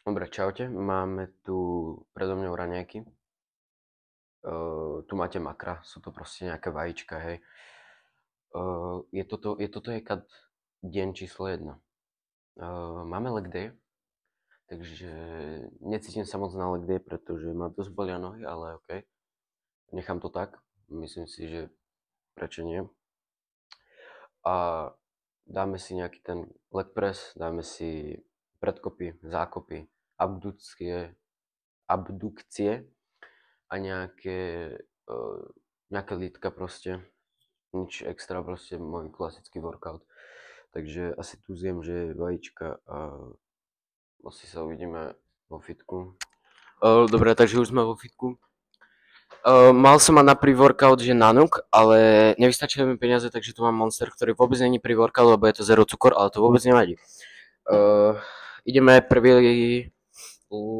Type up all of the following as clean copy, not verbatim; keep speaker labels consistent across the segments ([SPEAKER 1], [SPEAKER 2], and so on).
[SPEAKER 1] Dobre, čaute. Máme tu predo mňou raňajky. Tu máte makra, sú to proste nejaké vajíčka, hej. Je toto deň číslo 1. Máme leg day, takže necítim sa moc na leg day, pretože ma dosť bolia nohy, ale OK. Nechám to tak. Myslím si, že prečo nie. A dáme si nejaký ten leg press, dáme si predkopy, zákopy, abdukcie a nejaké lítka proste. Nič extra, proste môj klasický workout. Takže asi tu zjem, že vajíčka a asi sa uvidíme vo fitku. Dobre, takže už sme vo fitku. Mal som mať na pre-workout, že nanuk, ale nevystačili mi peniaze, takže tu mám Monster, ktorý vôbec není pre-workout, lebo je to zero cukor, ale to vôbec nevadí. Ideme prvý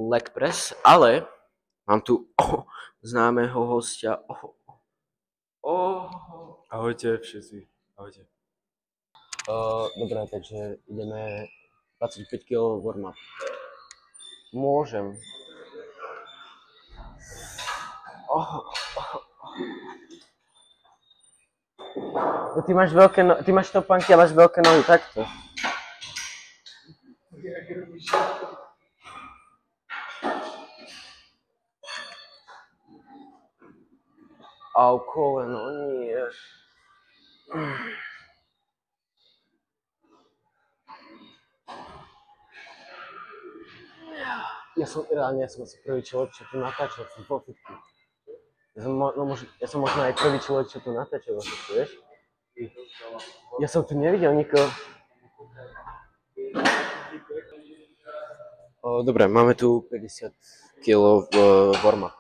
[SPEAKER 1] leg press, ale mám tu známeho hostia.
[SPEAKER 2] Ahojte všetci, ahojte.
[SPEAKER 1] Dobre, takže ideme 25 kg warm-up. Môžem. No ty máš ty máš topánky a máš veľké nohy, takto. Au, koleno, nie. Ja som asi prvý človek, čo tu natáčal vo fitku. Ja som možno aj prvý človek, čo tu natáčal vo fitku, vieš? Ja som tu nevidel nikoho. Dobre, máme tu 50 kg v warm-up.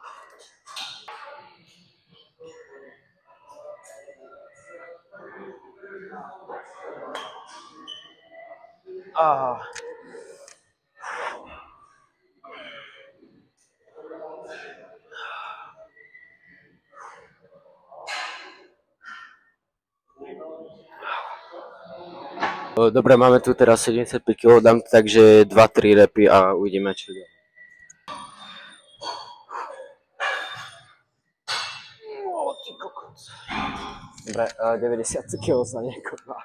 [SPEAKER 1] Dobre, máme tu teraz 75 kg, dám takže 2-3 repy a uvidíme, čo ide. Dobre, 90 kg sa nekoná.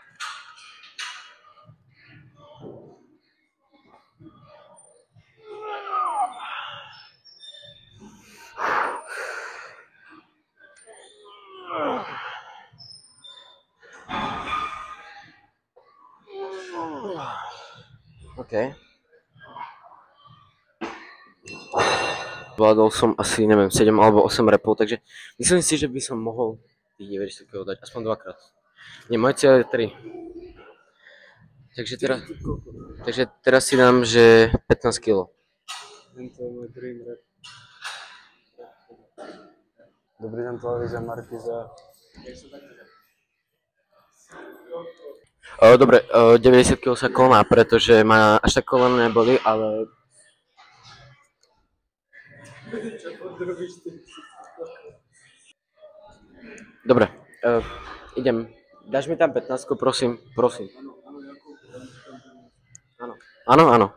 [SPEAKER 1] OK. Zvládol som asi, neviem, 7 alebo 8 repov, takže myslím si, že by som mohol tých 90 kg dať aspoň dvakrát. Nie, môj cieľ je 3. Takže teraz si dám, že 15 kg.
[SPEAKER 2] Tento je môj dream rap. Dobrý deň, televízia Markíza.
[SPEAKER 1] Dobre, 90 kg sa koná, pretože ma až tak koleno neboli, ale... Dobre, idem. Dáš mi tam 15, prosím, prosím. Áno.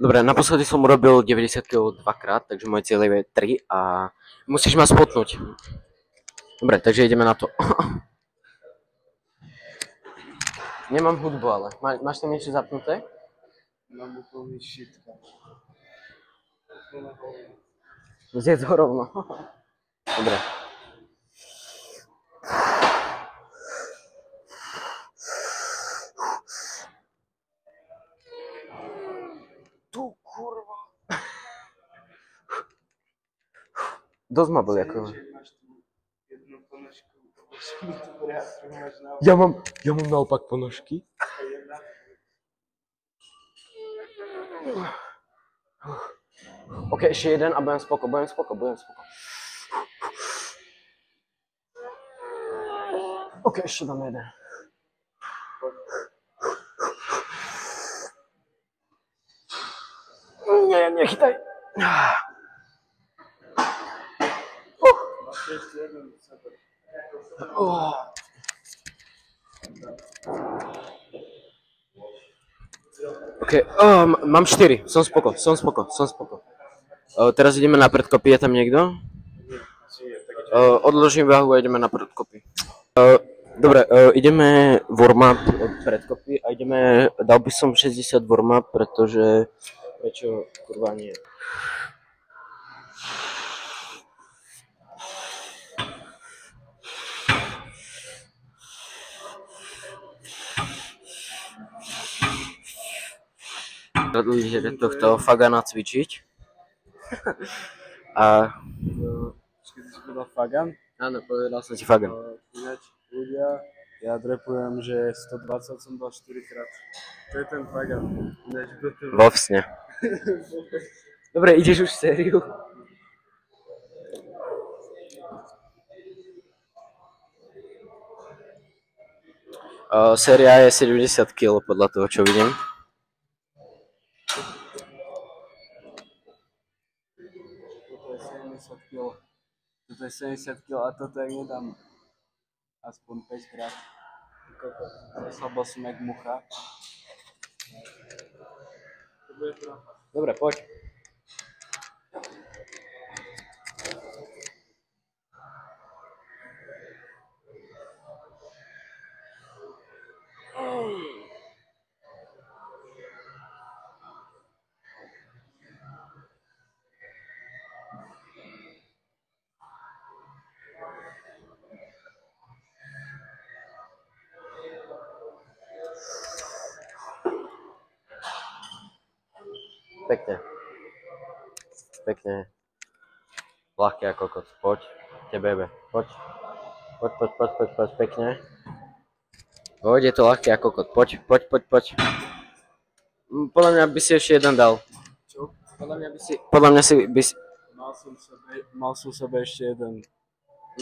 [SPEAKER 1] Dobre, naposledy som urobil 90 kg dvakrát, takže môj cieľ je 3 a musíš ma spotnúť. Dobre, takže ideme na to. Nemám hudbu, ale máš tam niečo zapnuté?
[SPEAKER 2] Mám úplný shit.
[SPEAKER 1] Zjedz ho rovno. Dobre. Tu kurva. Dosť ma boli ako... Ja mám naopak ponožky. OK, ešte jeden a budem spoko. OK, ešte dám jeden. Nie, nechytaj. OK, mám 4, som spoko. Teraz ideme na predkopy, je tam niekto? Odložím váhu a ideme na predkopy. Dobre, ideme warm-up predkopy a dal by som 60 warm-up, pretože prečo kurva nie? Idete tohto Fagana cvičiť. A...
[SPEAKER 2] Keď si povedal Fagan?
[SPEAKER 1] Áno, povedal som ti Fagan.
[SPEAKER 2] Ináč, ľudia, ja drepujem, že 120 som dal 4 krát. To je ten Fagan. Ináč,
[SPEAKER 1] Vo sne. Dobre, ideš už sériu? Séria je 70 kg podľa toho, čo vidím.
[SPEAKER 2] Toto je 70 kg a toto ja nedám aspoň 5 krát. Zaslabal som jak mucha. To bude tráfa.
[SPEAKER 1] Dobre, poď. Pekne. Pekne. Ľahké ako kokot. Poď. Tebe. Poď. Poď. Pekne. Poď, je to ľahké ako kokot. Poď. Podľa mňa by si ešte jeden dal.
[SPEAKER 2] Čo?
[SPEAKER 1] Podľa mňa by si...
[SPEAKER 2] Mal som sebe ešte jeden.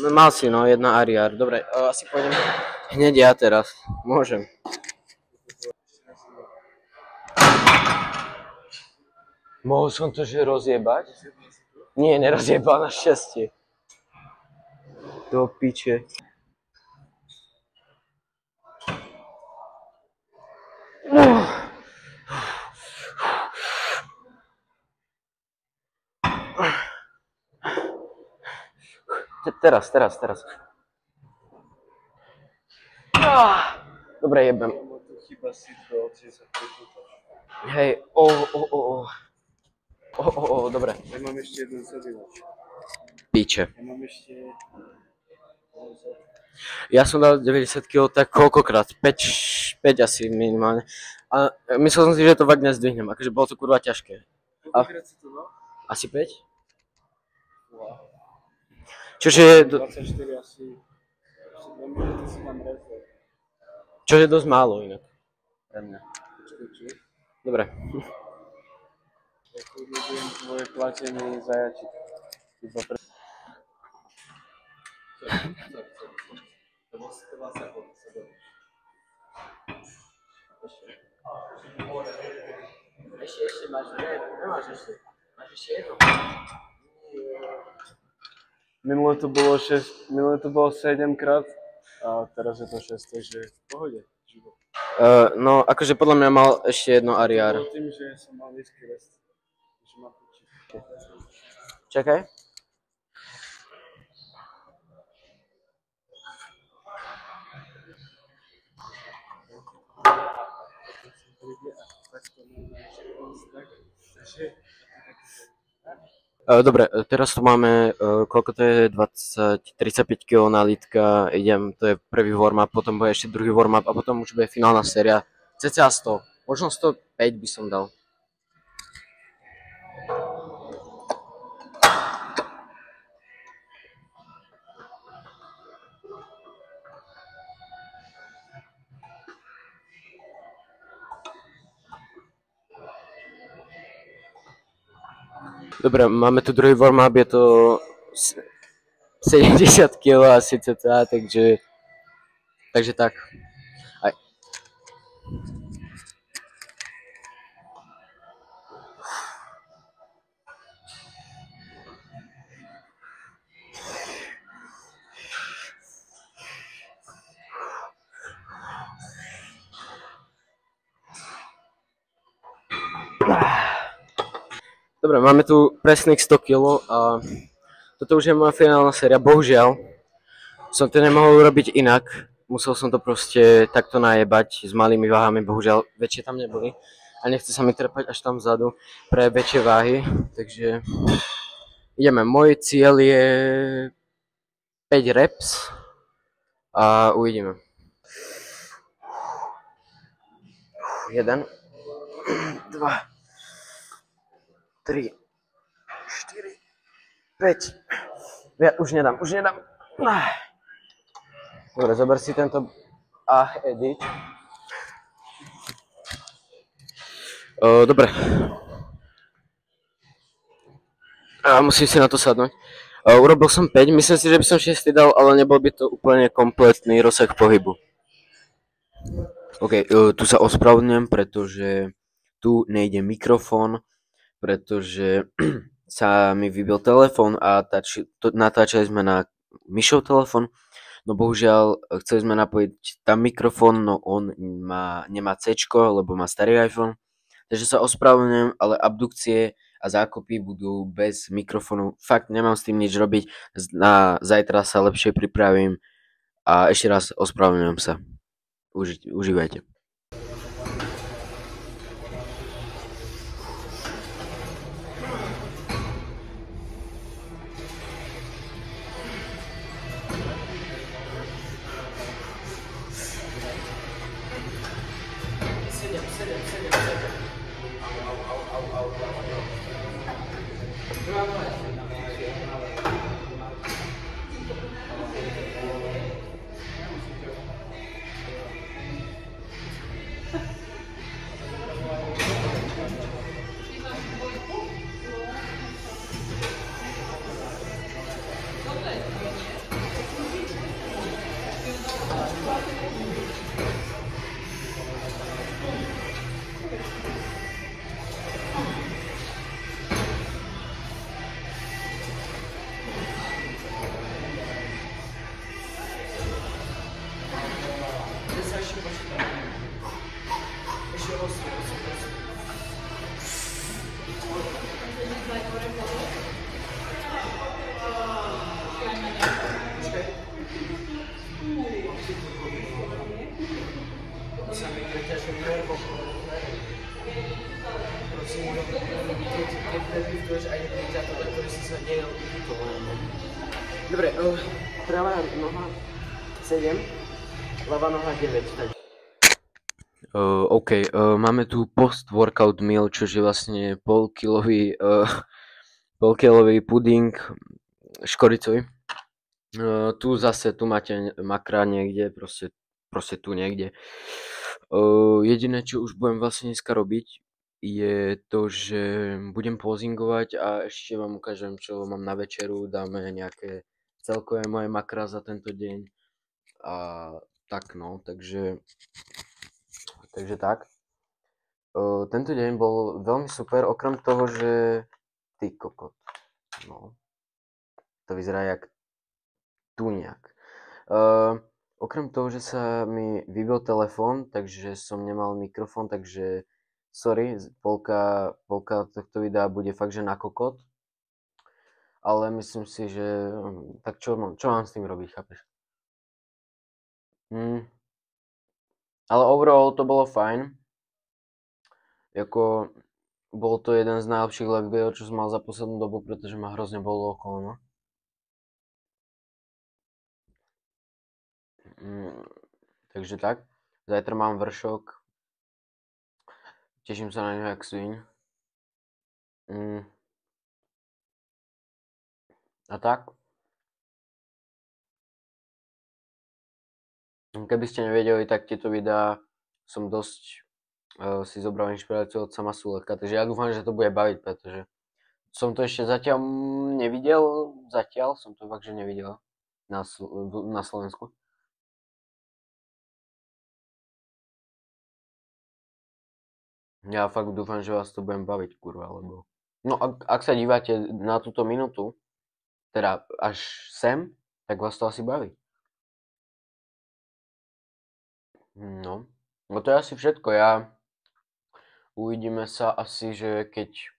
[SPEAKER 1] No, mal si, no, jedna Ariar. Dobre, asi pôjdem hneď ja teraz. Môžem. Mohol som to, že rozjebať? Nie, nerozjebal, našťastie. Do piče. Teraz. Dobre, jebem. Hej, dobre.
[SPEAKER 2] Ja mám ešte jeden sedinač.
[SPEAKER 1] Píče.
[SPEAKER 2] Ja mám ešte...
[SPEAKER 1] Ja som dal 90 kg tak koľkokrát? 5 asi minimálne. A myslel som si, že to fakt nezdvihnem, akože bolo to kurva ťažké.
[SPEAKER 2] Koľkokrát si to dal?
[SPEAKER 1] Asi 5? Čože...
[SPEAKER 2] 24 asi... 2 minúty si mám rezol.
[SPEAKER 1] Čo je dosť málo inak. Pre mňa.
[SPEAKER 2] Počkej.
[SPEAKER 1] Dobre.
[SPEAKER 2] Ja budem tvoje platený zajačik.
[SPEAKER 1] Ešte máš, nemáš ešte. Máš ešte jedno.
[SPEAKER 2] Minule to bolo 7 krát a teraz je to 6, takže v pohode. Život.
[SPEAKER 1] No, akože podľa mňa mal ešte jedno Ariar.
[SPEAKER 2] To bolo tým, že som mal nízky rest. Takže mám počít.
[SPEAKER 1] Čakaj. Dobre, teraz tu máme, koľko to je, 35 kg na lítka, to je prvý warm-up, potom bude ešte druhý warm-up a potom už bude finálna séria, cca 100, možno 105 by som dal. Dobre, máme tu druhý warm-up, je to 70 kg asi cca, takže tak. Aj. Dobre, máme tu presných 100 kg a toto už je moja finálna séria. Bohužiaľ som to nemohol urobiť inak. Musel som to proste takto najebať s malými váhami, bohužiaľ väčšie tam neboli. A nechce sa mi trepať až tam vzadu pre väčšie váhy, takže ideme. Môj cieľ je 5 reps a uvidíme. 1, 2, 3, 4, 5. Viac už nedám. Dobre, zober si tento edit. Dobre. Musím si na to sadnúť. Urobil som 5, myslím si, že by som 6 dal, ale nebol by to úplne kompletný rozsah pohybu. OK, tu sa ospravedlňujem, pretože tu nejde mikrofón, pretože sa mi vybil telefón a natáčali sme na Mišov telefón. No bohužiaľ, chceli sme napojiť tam mikrofón, no on nemá C, lebo má starý iPhone. Takže sa ospravedlňujem, ale abdukcie a zákopy budú bez mikrofónu. Fakt nemám s tým nič robiť. Na zajtra sa lepšie pripravím a ešte raz ospravedlňujem sa. Užívajte. Dobre, pravá noha 7, ľavá noha 9. Tak. OK, máme tu post-workout meal, čo je vlastne polkilový puding škoricový. Tu zase, tu máte makra niekde, proste tu niekde. Jediné, čo už budem vlastne dneska robiť, je to, že budem pozingovať a ešte vám ukážem, čo mám na večeru, dáme nejaké celkové moje makra za tento deň a tak no, takže tak. Tento deň bol veľmi super, okrem toho, že ty kokot, no, to vyzerá jak tuniak. Okrem toho, že sa mi vybil telefón, takže som nemal mikrofón, takže sorry, polka tohto videa bude fakt, že na kokot. Ale myslím si, že tak čo mám s tým robiť, chápeš? Ale overall to bolo fajn. Jako, bol to jeden z najlepších leg video, čo som mal za poslednú dobu, pretože ma hrozne bolo okolo, no. Takže tak. Zajtra mám vršok. Teším sa na ňu jak sviň. A tak. Keby ste nevedeli, tak tieto videá som dosť si zobral inšpiráciu od sama Suleka, takže ja dúfam, že to bude baviť, pretože som to ešte zatiaľ nevidel, som to fakt, že nevidel na Slovensku. Ja fakt dúfam, že vás to budem baviť, kurva, lebo... No, ak sa dívate na túto minútu, teda až sem, tak vás to asi baví. No to je asi všetko, uvidíme sa asi, že keď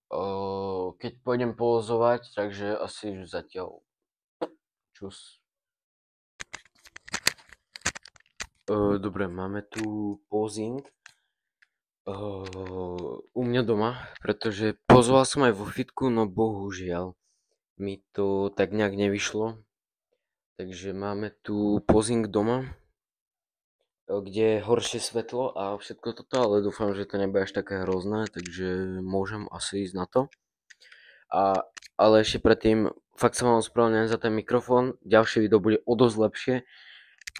[SPEAKER 1] Keď pôjdem pozovať, takže asi zatiaľ čus. Dobre, máme tu posing u mňa doma, pretože pozoval som aj vo fitku, no bohužiaľ mi to tak nejak nevyšlo. Takže máme tu posing doma, kde je horšie svetlo a všetko toto, ale dúfam, že to nebude až také hrozné, takže môžem asi ísť na to. Ale ešte predtým, fakt sa vám ospravedlňujem za ten mikrofón, ďalšie video bude o dosť lepšie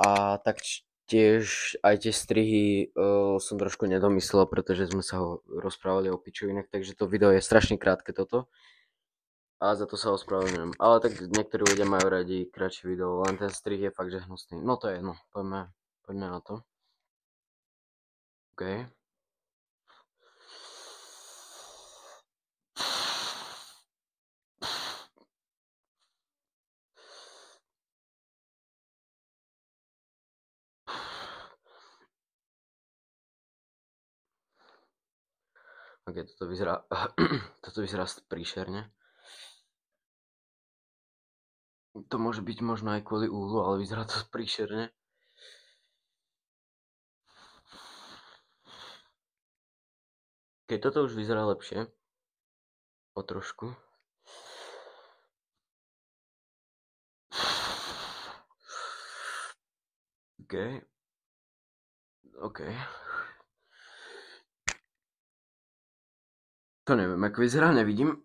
[SPEAKER 1] a tak tiež aj tie strihy som trošku nedomyslel, pretože sme sa rozprávali o pičovinách, takže to video je strašne krátke toto. A za to sa ospravedlňujem. Ale tak niektorí ľudia majú radi kratšie video, len ten strih je fakt že hnusný. No to je jedno, poďme na to. OK. OK, toto vyzerá príšerne. To môže byť možno aj kvôli úhlu, ale vyzerá to príšerne. Keď toto už vyzerá lepšie, o trošku. OK. To neviem, ako vyzerá, nevidím.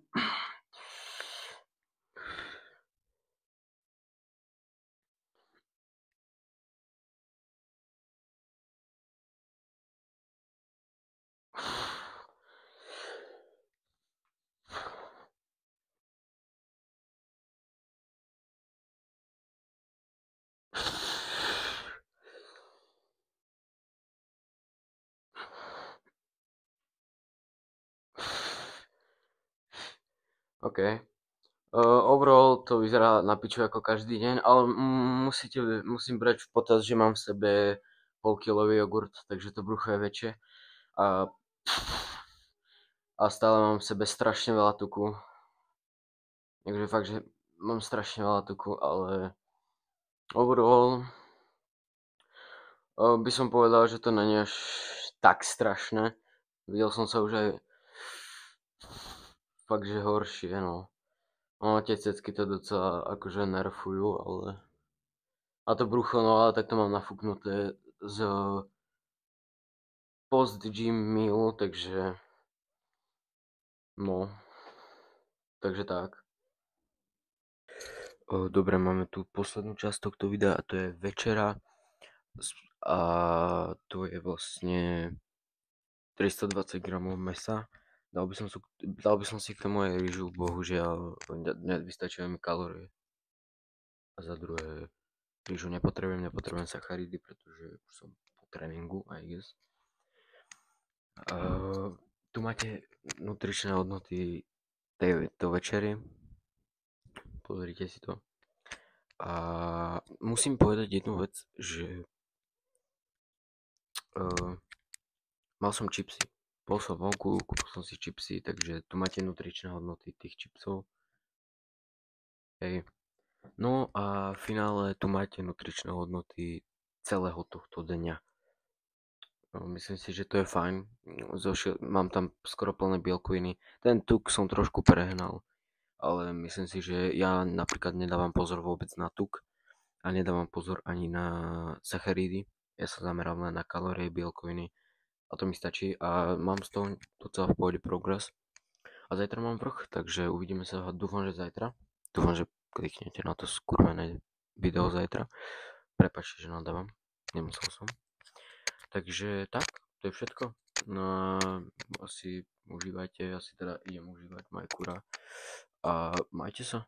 [SPEAKER 1] OK. Overall to vyzerá na piču ako každý deň, ale musím brať v potaz, že mám v sebe polkilový jogurt, takže to brucho je väčšie. A stále mám v sebe strašne veľa tuku. Takže fakt, že mám strašne veľa tuku, ale overall by som povedal, že to není až tak strašné. Videl som sa už aj fakt, že horšie, no. No, tie cecky to docela akože nerfujú, ale... A to brucho, no ale tak to mám nafúknuté z post-gym meal, takže... No. Takže tak. Dobre, máme tu poslednú časť tohto videa a to je večera. A to je vlastne 320 gramov mesa. Dal by som si k tomu aj rýžu, bohužiaľ nevystačujú mi kalórie. A za druhé, rýžu nepotrebujem sacharidy, pretože už som po tréningu, I guess. Tu máte nutričné hodnoty tejto večery. Pozrite si to. A musím povedať jednu vec, že mal som čipsy. Bol som vonku, kúpil som si čipsy, takže tu máte nutričné hodnoty tých čipsov. Hej. No a v finále tu máte nutričné hodnoty celého tohto dňa. Myslím si, že to je fajn. Mám tam skoro plné bielkoviny. Ten tuk som trošku prehnal, ale myslím si, že ja napríklad nedávam pozor vôbec na tuk a nedávam pozor ani na sacharidy. Ja sa zamerám len na kalórie, bielkoviny a to mi stačí a mám z toho docela v pohode progres. A zajtra mám vrch, takže uvidíme sa, dúfam, že zajtra. Dúfam, že kliknete na to skurvené video zajtra. Prepáčte, že nadávam, nemusel som. Takže tak, to je všetko. No asi užívajte, asi teda idem užívať Majkura a majte sa.